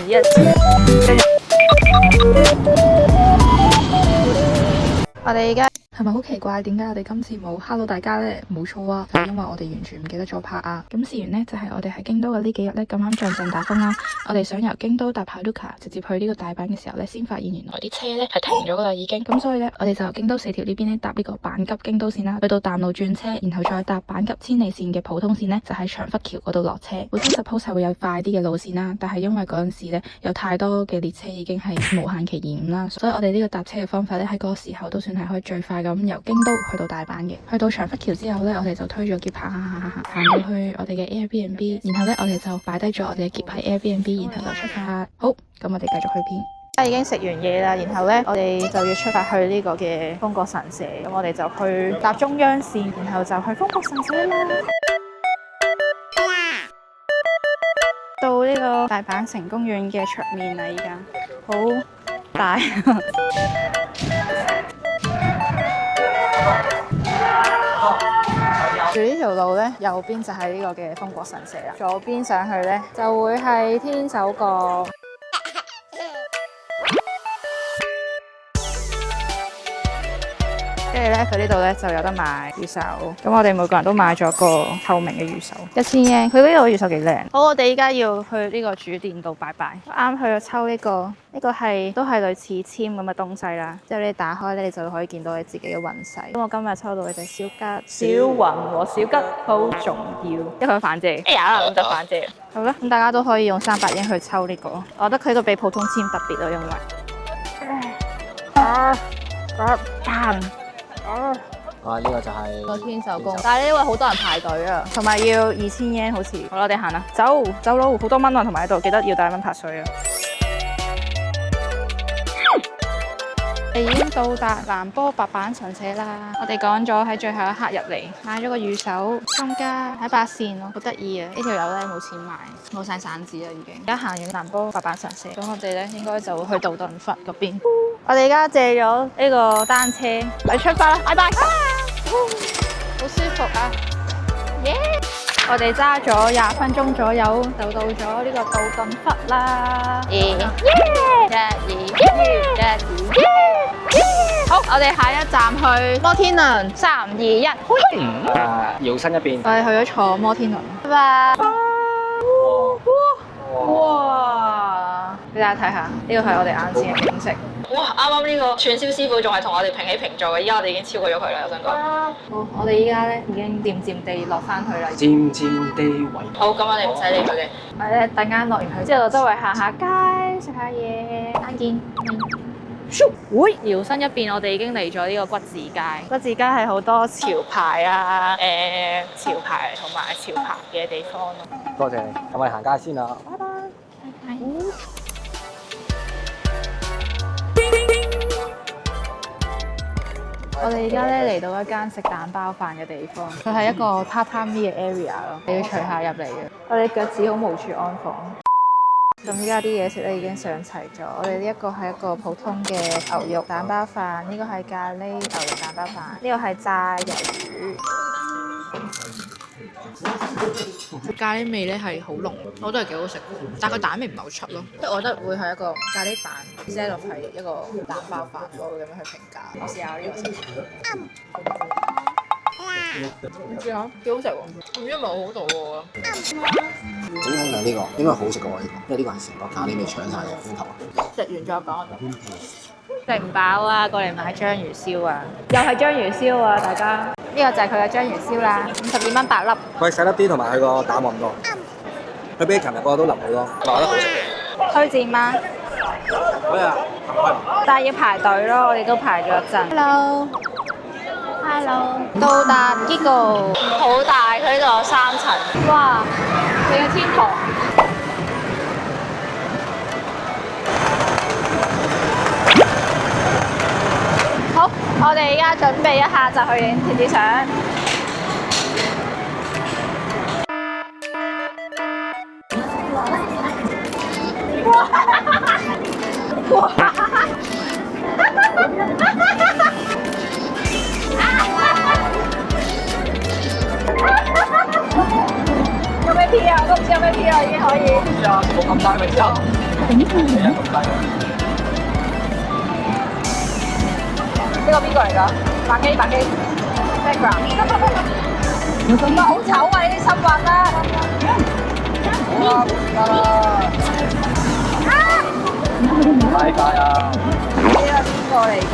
一次。我哋而家係咪好奇怪？點解我哋今次冇 Hello 大家呢？冇錯啊，就因為我哋完全唔記得咗拍啊。咁事緣呢，就係我哋喺京都嘅呢幾日呢，咁啱撞正大風啦。我哋想由京都搭 Haruka 直接去呢個大阪嘅時候呢，先發現原來啲車呢係停咗噶啦已經。咁所以呢，我哋就由京都四條呢邊呢搭呢個阪急京都線啦，去到淡路轉車，然後再搭阪急千里線嘅普通線呢，就喺長忽橋嗰度落車。本身 suppose 係會有快啲嘅路線啦，但係因為嗰陣時呢有太多嘅列車已經係無限期延誤啦，所以我哋呢個搭車嘅方法呢，喺嗰個時候都算係可以最快咁由京都去到大阪嘅。去到長忽橋之後呢，我哋就推咗篋行到去我哋嘅 Airbnb， 然後呢，我哋就擺低咗我哋嘅篋喺 Airbnb， 然後就出發。好，咁我哋繼續去邊？而家已經食完嘢啦，然後呢，我哋就要出發去呢個嘅豐國神社。咁我哋就去搭中央線，然後就去豐國神社啦。到呢個大阪城公園嘅出面啦，而家好大。住呢條路呢，右邊就係呢個嘅豐國神社啦，左邊上去呢，就會係天守閣。跟住咧，佢呢度咧就有得買御守，咁我哋每個人都買咗個透明嘅御守，1000円。佢呢度御守幾靚。好，我哋依家要去呢個主殿度拜拜。啱去咗抽呢個係都係類似籤咁嘅東西啦，之後你打開咧，你就可以見到你自己嘅運勢。咁我今日抽到嘅就係小吉、小雲和小吉，好重要。因為佢反借，哎呀，咁就反借。好啦，咁大家都可以用300円去抽呢個。我覺得佢度比普通籤特別咯，因為呢個就係個天守宮，但係呢位好多人排隊啊，同埋要2000円好似。好啦，我哋行啦，走佬，好多蚊啊，同埋喺度記得要帶蚊拍水啊。已經到達南波白板神社啦，我哋趕咗喺最後一刻入嚟，買咗個御守參加喺8線咯，好得意啊！呢條友咧冇錢買，冇晒散紙啦已經。而家行完南波白板神社，咁我哋咧應該就會去道頓窟嗰邊。我哋而家借咗呢個單車，嚟出發啦！拜拜，好舒服啊！耶！我哋揸咗20分鐘左右，就到咗呢個道頓窟啦。好，我哋下一站去摩天輪，3、2、1，搖身一變。我哋去咗坐摩天輪，拜拜。哇！俾大家睇下，呢個係我哋眼前嘅景色。哇！啱啱呢個串燒師傅仲係同我哋平起平坐嘅，依家我哋已經超過咗佢啦，我想講。好，我哋依家咧已經漸漸地落翻去啦。漸漸地為好，咁我哋唔使理佢嘅。我哋等間落完去之後，周圍行下街，食下嘢，啱見。會搖身一變，我哋已經嚟咗呢個骨子街。骨子街係好多潮牌啊，潮牌同埋潮牌嘅地方咯。多謝你，咁我哋行街先啦。拜拜。拜拜。我哋而家咧嚟到一間食蛋包飯嘅地方，佢係一個榻榻米嘅 area 咯，你要除下入嚟嘅。我哋腳趾好無處安放。咁依家啲嘢食咧已經上齊咗，我哋呢一個係一個普通嘅牛肉蛋包飯，呢個係咖喱牛肉蛋包飯，呢個係炸魷魚。咖喱味咧係好濃，我覺得係幾好食，但係佢蛋味唔係好出咯，即係我覺得會係一個咖喱飯，instead of係一個蛋包飯，我會咁樣去評價。我試下呢個先。唔知啊，幾好食喎，唔知係咪好好肚餓啊？整緊呢個應該好食過我呢個，因為呢個係成個咖喱味搶晒嘅風頭啊！食完再講。食唔飽啊，過嚟買章魚燒啊，又係章魚燒啊，大家。呢個就係佢嘅章魚燒啦，52蚊8粒。佢細粒啲，同埋佢個蛋冇咁多。佢比琴日嗰個都腍好多，我覺得好食。推薦嗎？好啊，但係要排隊咯，我哋都排咗一陣。Hello， 到達呢個好大，佢呢度有3層。哇，你嘅天堂。好，我哋而家準備一下就去影貼紙相。有冇 P 啊？我都唔知有咩 P 啦，已經可以。知啊，冇咁低咪之後。呢個邊個嚟㗎？白機background。哇，好醜啊！呢啲濕滑啦。哇，大界啊！呢個邊個嚟㗎？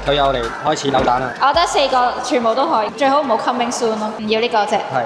佢又嚟開始扭蛋啦。我覺得4個全部都可以，最好唔好 coming soon 咯。唔要呢個啫。係。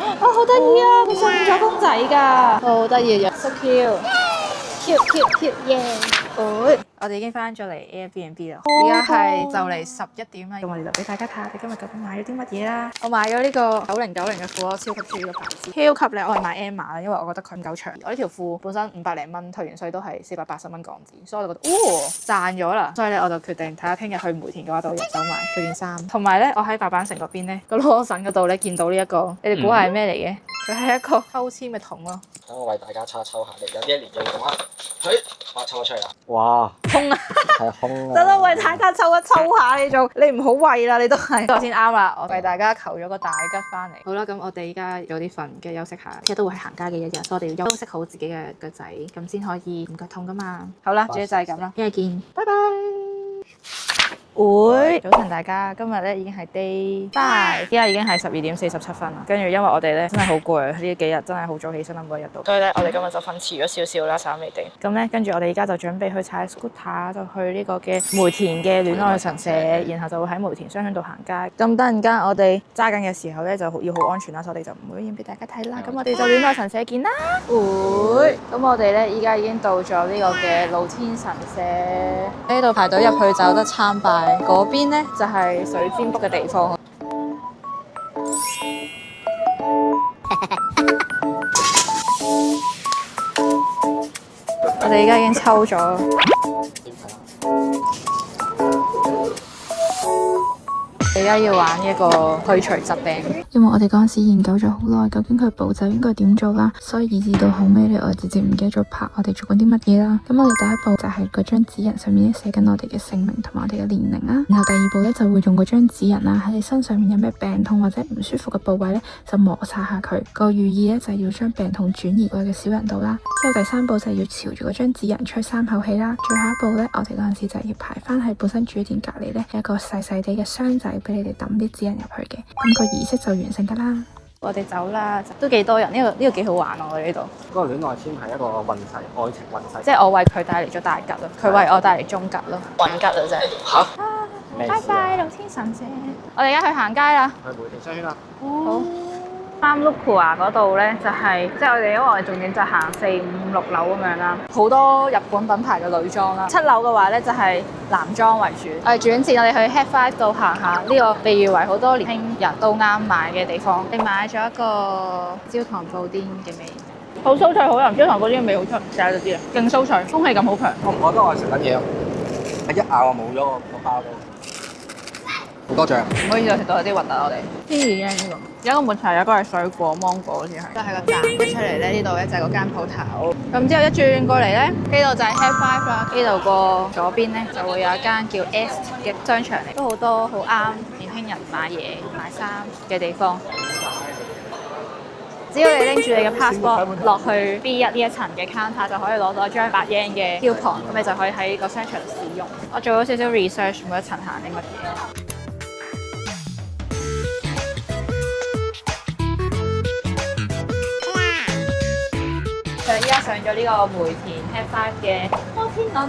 啊，好得意啊！佢送咗公仔㗎，好得意啊 ，so cute，我哋已經翻咗嚟 Airbnb 啦，而家係就嚟11點啦，咁我哋就俾大家睇下我哋今日究竟買咗啲乜嘢啦。我買咗呢個9090嘅褲，我超級中意呢個牌子，超級靚。我係買 M 碼啦，因為我覺得佢唔夠長。我呢條褲本身500零蚊，退完稅都係480蚊港紙，所以我就覺得賺咗啦。所以咧我就決定睇下聽日去梅田嘅話，就入手買佢件衫。同埋咧，我喺白板城嗰邊咧個羅臣嗰度咧見到呢一個，你哋估下係咩嚟嘅？佢係一個抽籤嘅桶咯。等我為大家抽一抽下嚟緊呢一年嘅動畫。我抽咗出嚟啦！哇，空啊！係空啊！等我為大家抽一抽下你做，你唔好為啦，你都係。我先啱啦，我為大家求咗個大吉翻嚟。好啦，咁我哋而家有啲瞓嘅，休息下。聽日都會係行街嘅一日，所以我哋要休息好自己嘅腳仔，咁先可以唔腳痛噶嘛。好啦，主要就係咁啦，聽日見，拜拜。早晨大家，今日咧已經係 day 5，依家已經係12點47分啦。跟住因為我哋咧真係好攰，呢幾日真係好早起身啦，每一日都。所以咧我哋今日就瞓遲咗少少啦，稍微地。咁咧跟住我哋而家就準備去踩 scooter，就去呢個嘅梅田嘅戀愛神社，然後就會喺梅田商圈度行街。咁等陣間我哋揸緊嘅時候咧就要好安全啦，所以我哋就唔會影俾大家睇啦。咁我哋就戀愛神社見啦。咁我哋咧依家已經到咗呢個嘅露天神社，呢度排隊入去就得參拜。嗰邊呢就係水占卜嘅地方。我哋而家已經抽咗。而家要玩一個去除疾病，因為我哋嗰陣時研究咗好耐，究竟佢步驟應該點做啦，所以以至到後尾咧，我直接唔記得咗拍我哋做緊啲乜嘢啦。咁我哋第一步就係嗰張指引上面咧寫緊我哋嘅姓名同埋我哋嘅年齡啦，然後第二步咧就會用嗰張指引啦，喺你身上面有咩病痛或者唔舒服嘅部位咧，就摩擦下佢，個寓意咧就係要將病痛轉移過去嘅小人度啦。之後第三步就係要朝住嗰張指引吹3口氣啦。最後一步咧，我哋嗰陣時就係要排翻喺本身主殿隔籬咧有一個細細地嘅箱仔俾你哋抌啲指引入去嘅，咁個儀式就完成噶啦。我哋走啦，都幾多人，呢個幾好玩啊！我哋呢度嗰個戀愛籤係一個運勢，愛情運勢。即係我為佢帶嚟咗大吉咯，佢為我帶嚟中吉咯，運吉啊真係。嚇！拜拜，露天神社。我哋而家去行街啦。去梅田商圈啦。好。Lukua 嗰度咧就係、即係我哋因為我哋重點就行4、5、6樓咁樣啦，好多日本品牌嘅女裝啦。7樓嘅話咧就係男裝為主。我哋轉戰，我哋去 Head5度行下呢個被譽為好多年輕人都啱買嘅地方。你買咗一個焦糖布丁嘅味，好酥脆，好腍。焦糖布丁嘅味好出，試下就知啦。勁酥脆，空氣感好強。我唔覺得我食緊嘢咯，一咬就冇咗個包都。好多醬，唔好意思，我食到有啲核突我哋。天然嘅呢個，有一個抹茶，有一個係水果芒果好似係。就係個站一出嚟咧，呢度咧就係嗰間鋪頭。咁之後一轉過嚟咧，呢度就係 Head5啦。呢度個左邊咧就會有一間叫 Est 嘅商場嚟，都好多好啱年輕人買嘢買衫嘅地方。只要你拎住你嘅 passport 落去 B1呢一層嘅 counter 就可以攞到一張8 yen 嘅 coupon，咁你就可以喺個商場使用。我做咗少少 research， 每一層行啲乜嘢。依家上咗呢個梅田 Head5嘅摩天輪。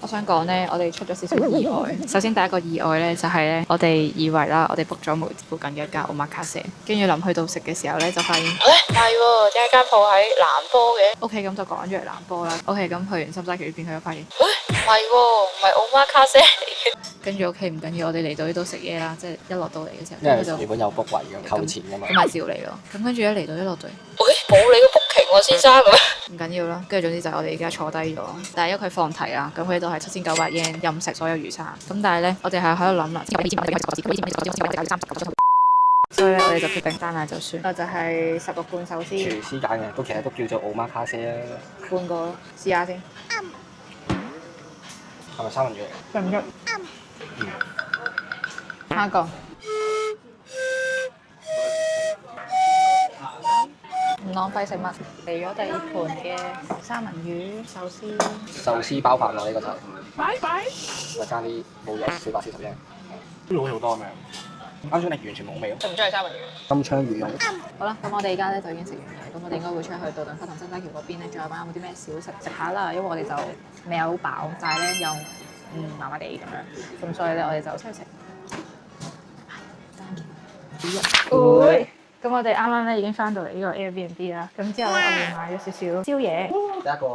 我想講咧，我哋出咗少少意外。首先第一個意外咧，就係咧，我哋以為啦，我哋 book 咗梅田附近嘅一間 omakase， 跟住臨去到食嘅時候咧，就發現唔係喎，點解間鋪喺南波嘅 ？OK， 咁就趕咗嚟南波啦。OK， 咁去完深沙橋呢邊，佢就發現，唔係喎，唔係 omakase 嚟嘅。跟住 OK 唔緊要，我哋嚟到呢度食嘢啦，即係一落到嚟嘅時候，因為日本有 book 位嘅，扣錢㗎嘛。咁咪照嚟咯。咁跟住一嚟到一落隊，冇你個 booking 喎，先生咁。唔緊要啦，跟住總之就係我哋而家坐低咗，但係因為佢放題啦，咁佢都係7900 yen 任食所有魚生。咁但係咧，我哋係喺度諗啦，所以咧，我哋就決定單奶就算。就係16罐壽司，廚師揀嘅，其實都叫做奧馬卡西啦。半個咯，試下先。係咪三文魚嚟？對唔住。下一個。唔浪費食物，嚟咗第二盤嘅三文魚壽司。壽司包飯喎呢個就，拜拜。再加啲冇藥440啫。都老好多咁樣。啱先你完全冇味咯。中唔中意三文魚？金槍魚蓉。好啦，咁我哋而家咧就已經食完嘢，咁我哋應該會出去渡輪窟同新西橋嗰邊咧，仲有冇啲咩小食食下啦？因為我哋就未有好飽，但係咧又麻麻地咁樣，咁所以咧我哋就出去食。會。咁我哋啱啱咧已經翻到嚟呢個 Airbnb 啦，咁之後咧我哋買咗少少宵夜。第一個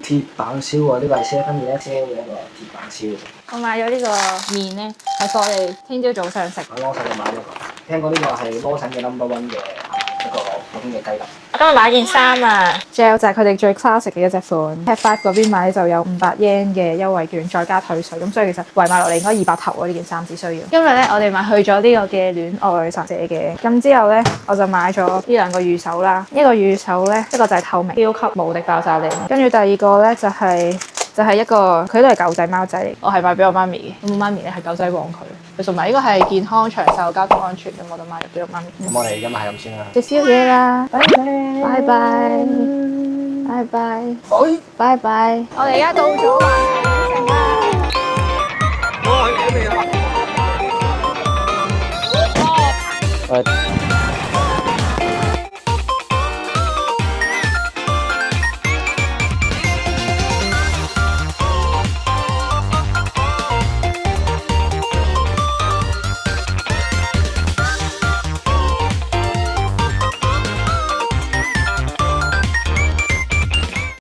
鐵板燒喎，呢個係7-Eleven sale 嘅一個鐵板燒。我買咗呢個麵咧，係我哋聽朝早上食。喺羅神就買咗個，聽講呢個係羅神嘅 No.1嘅一個普通嘅雞粒。我今日買件衫啊 ，Gel 就係佢哋最 classic 嘅一隻款。Pet 5嗰邊買就有500 yen 嘅優惠券，再加退稅，咁所以其實圍埋落嚟應該200頭喎呢件衫只需要。今日咧我哋咪去咗呢個嘅戀愛神社嘅，咁之後咧我就買咗呢兩個御守啦，一個御守咧一個就係透明超級無敵爆炸靚，跟住第二個咧就係一個佢都係狗仔貓仔嚟，我係買俾我媽咪嘅，咁我媽咪咧係狗仔王佢。佢同埋呢個係健康長壽交通安全咁，我就買咗俾我媽咪。咁我哋今日係咁先啦。食宵夜啦，拜拜，拜拜，拜拜。我哋而家到咗環球影城啦。哇！